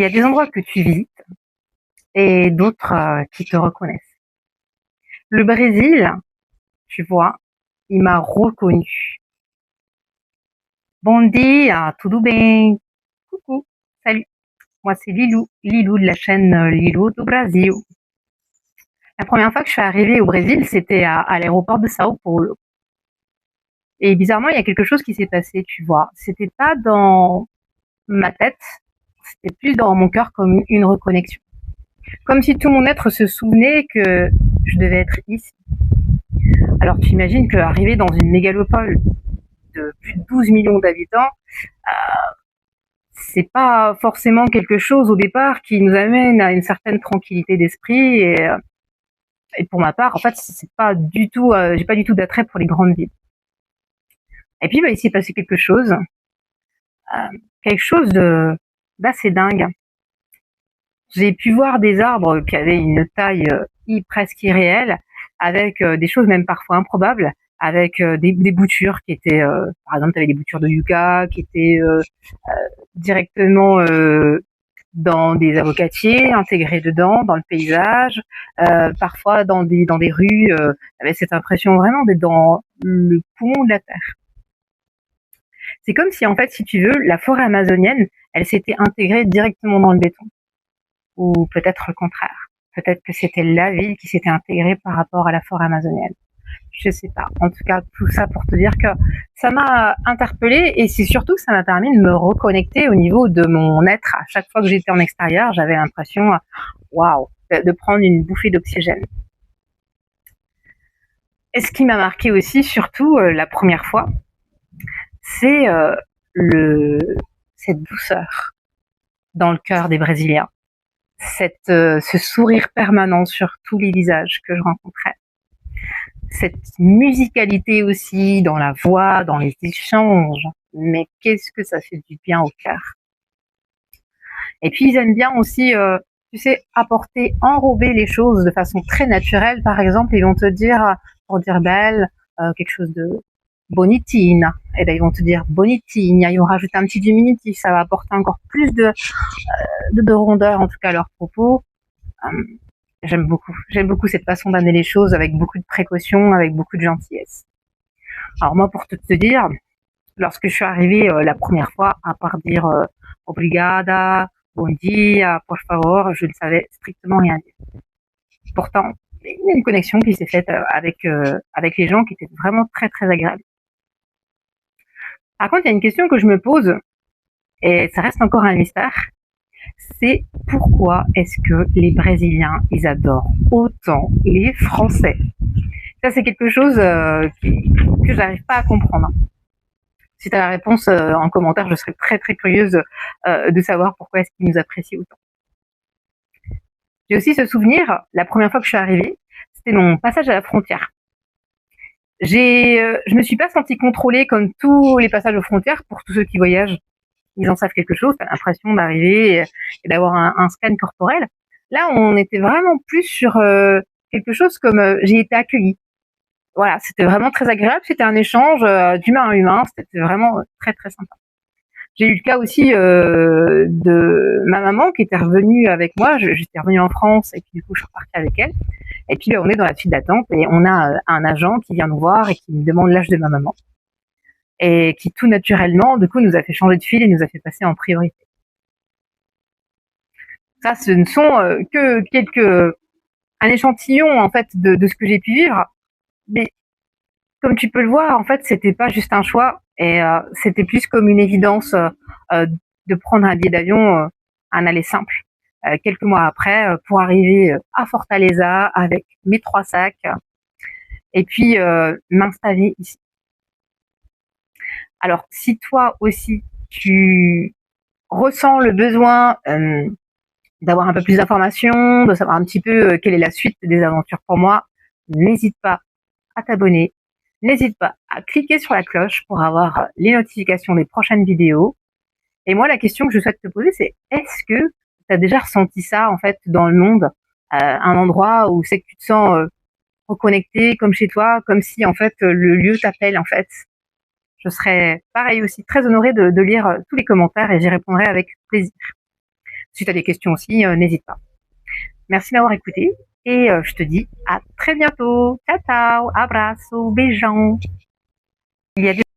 y a des endroits que tu visites et d'autres qui te reconnaissent. Le Brésil, tu vois, il m'a reconnu. Bon dia, tudo bem? Coucou, salut. Moi, c'est Lilou de la chaîne Lilou do Brasil. La première fois que je suis arrivée au Brésil, c'était à l'aéroport de Sao Paulo. Et bizarrement, il y a quelque chose qui s'est passé, tu vois. C'était pas dans ma tête, c'était plus dans mon cœur comme une reconnexion. Comme si tout mon être se souvenait que je devais être ici. Alors tu imagines qu'arriver dans une mégalopole de plus de 12 millions d'habitants, c'est pas forcément quelque chose au départ qui nous amène à une certaine tranquillité d'esprit et pour ma part, en fait, c'est pas du tout, j'ai pas du tout d'attrait pour les grandes villes. Et puis, il s'est passé quelque chose d'assez dingue. J'ai pu voir des arbres qui avaient une taille presque irréelle, avec des choses même parfois improbables, avec des boutures qui étaient, par exemple, tu avais des boutures de yucca qui étaient directement dans des avocatiers, intégrés dedans, dans le paysage, parfois dans des rues, avec cette impression vraiment d'être dans le poumon de la terre. C'est comme si, en fait, si tu veux, la forêt amazonienne, elle s'était intégrée directement dans le béton. Ou peut-être le contraire. Peut-être que c'était la ville qui s'était intégrée par rapport à la forêt amazonienne. Je sais pas. En tout cas, tout ça pour te dire que ça m'a interpellée et c'est surtout que ça m'a permis de me reconnecter au niveau de mon être. À chaque fois que j'étais en extérieur, j'avais l'impression, waouh, de prendre une bouffée d'oxygène. Et ce qui m'a marqué aussi, surtout la première fois, c'est cette douceur dans le cœur des Brésiliens. Ce sourire permanent sur tous les visages que je rencontrais. Cette musicalité aussi dans la voix, dans les échanges. Mais qu'est-ce que ça fait du bien au cœur. Et puis ils aiment bien aussi, tu sais, enrober les choses de façon très naturelle. Par exemple, ils vont te dire, pour dire belle, quelque chose de bonitina. Et ben ils vont te dire bonitinha. Ils vont rajouter un petit diminutif. Ça va apporter encore plus de rondeur, en tout cas, à leurs propos. J'aime beaucoup cette façon d'amener les choses avec beaucoup de précaution, avec beaucoup de gentillesse. Alors moi, pour tout te dire, lorsque je suis arrivée la première fois, à part dire obrigada, bon dia, por favor, je ne savais strictement rien dire. Pourtant, il y a une connexion qui s'est faite avec les gens qui étaient vraiment très très agréables. Par contre, il y a une question que je me pose, et ça reste encore un mystère, c'est pourquoi est-ce que les Brésiliens, ils adorent autant les Français? Ça, c'est quelque chose que j'arrive pas à comprendre. Si tu as la réponse en commentaire, je serais très très curieuse de savoir pourquoi est-ce qu'ils nous apprécient autant. J'ai aussi ce souvenir, la première fois que je suis arrivée, c'était mon passage à la frontière. Je me suis pas sentie contrôlée comme tous les passages aux frontières pour tous ceux qui voyagent. Ils en savent quelque chose, t'as l'impression d'arriver et d'avoir un scan corporel. Là, on était vraiment plus sur quelque chose comme j'ai été accueillie. Voilà, c'était vraiment très agréable, c'était un échange d'humain à humain, c'était vraiment très très sympa. J'ai eu le cas aussi de ma maman qui était revenue avec moi, j'étais revenue en France et puis du coup je suis repartie avec elle. Et puis on est dans la file d'attente et on a un agent qui vient nous voir et qui nous demande l'âge de ma maman. Et qui tout naturellement, du coup, nous a fait changer de file et nous a fait passer en priorité. Ça, ce ne sont que un échantillon en fait de ce que j'ai pu vivre, mais comme tu peux le voir, en fait, c'était pas juste un choix et c'était plus comme une évidence de prendre un billet d'avion, un aller simple. Quelques mois après, pour arriver à Fortaleza avec mes 3 sacs et puis m'installer ici. Alors, si toi aussi, tu ressens le besoin d'avoir un peu plus d'informations, de savoir un petit peu quelle est la suite des aventures pour moi, n'hésite pas à t'abonner, n'hésite pas à cliquer sur la cloche pour avoir les notifications des prochaines vidéos. Et moi, la question que je souhaite te poser, c'est est-ce que tu as déjà ressenti ça en fait dans le monde, un endroit où c'est que tu te sens reconnecté comme chez toi, comme si en fait le lieu t'appelle en fait. Je serais pareil aussi très honorée de lire tous les commentaires et j'y répondrai avec plaisir. Si tu as des questions aussi, n'hésite pas. Merci de m'avoir écouté et je te dis à très bientôt. Ciao ciao, abraço, beijão. Il y a